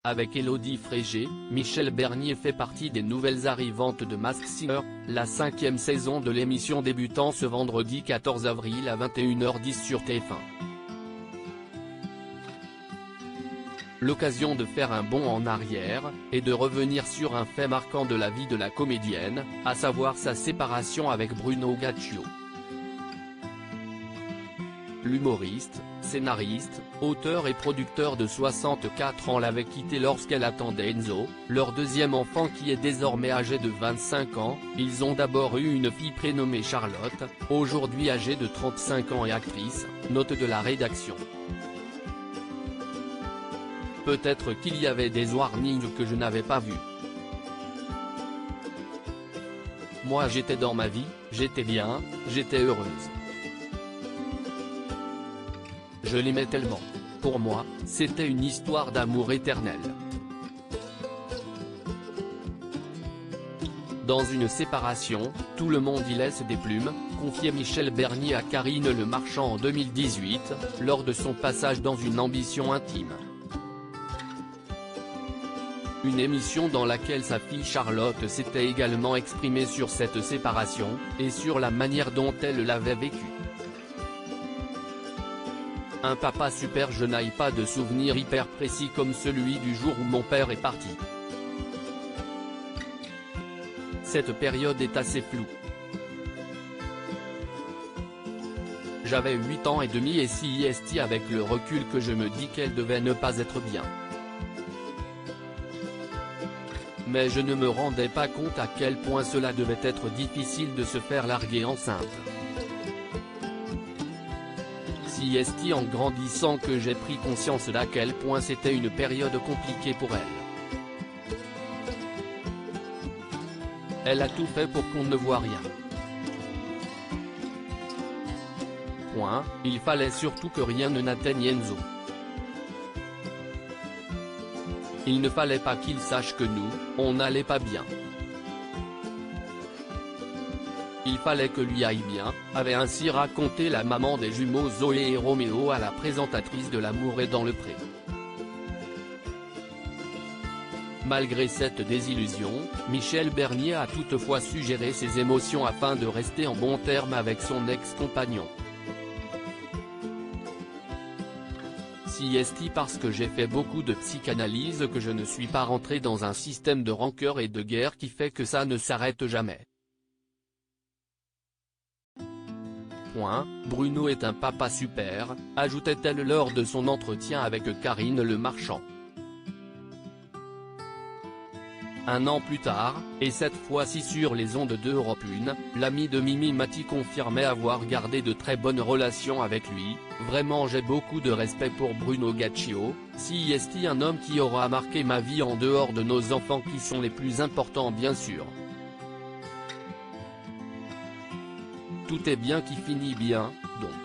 Avec Élodie Frégé, Michel Bernier fait partie des nouvelles arrivantes de Masked Singer, la 5e saison de l'émission débutant ce vendredi 14 avril à 21h10 sur TF1. L'occasion de faire un bond en arrière, et de revenir sur un fait marquant de la vie de la comédienne, à savoir sa séparation avec Bruno Gaccio. L'humoriste, scénariste, auteur et producteur de 64 ans l'avait quitté lorsqu'elle attendait Enzo, leur deuxième enfant qui est désormais âgé de 25 ans, ils ont d'abord eu une fille prénommée Charlotte, aujourd'hui âgée de 35 ans et actrice, note de la rédaction. Peut-être qu'il y avait des warnings que je n'avais pas vus. Moi j'étais dans ma vie, j'étais bien, j'étais heureuse. Je l'aimais tellement. Pour moi, c'était une histoire d'amour éternel. Dans une séparation, tout le monde y laisse des plumes, confiait Michel Bernier à Karine Le Marchand en 2018, lors de son passage dans Une ambition intime. Une émission dans laquelle sa fille Charlotte s'était également exprimée sur cette séparation, et sur la manière dont elle l'avait vécue. Un papa super, je n'ai pas de souvenir hyper précis comme celui du jour où mon père est parti. Cette période est assez floue. J'avais 8 ans et demi et si est avec le recul que je me dis qu'elle devait ne pas être bien. Mais je ne me rendais pas compte à quel point cela devait être difficile de se faire larguer enceinte. C'est en grandissant que j'ai pris conscience d'à quel point c'était une période compliquée pour elle. Elle a tout fait pour qu'on ne voit rien. Il fallait surtout que rien ne n'atteigne Enzo. Il ne fallait pas qu'il sache que nous, on n'allait pas bien. Il fallait que lui aille bien, avait ainsi raconté la maman des jumeaux Zoé et Roméo à la présentatrice de L'amour est dans le pré. Malgré cette désillusion, Michel Bernier a toutefois su gérer ses émotions afin de rester en bons termes avec son ex-compagnon. C'est parce que j'ai fait beaucoup de psychanalyse que je ne suis pas rentré dans un système de rancœur et de guerre qui fait que ça ne s'arrête jamais. Bruno est un papa super, ajoutait-elle lors de son entretien avec Karine Le Marchand. Un an plus tard, et cette fois-ci sur les ondes d'Europe 1, l'ami de Mimi Mati confirmait avoir gardé de très bonnes relations avec lui. Vraiment j'ai beaucoup de respect pour Bruno Gaccio, c'est un homme qui aura marqué ma vie en dehors de nos enfants qui sont les plus importants bien sûr. Tout est bien qui finit bien, donc.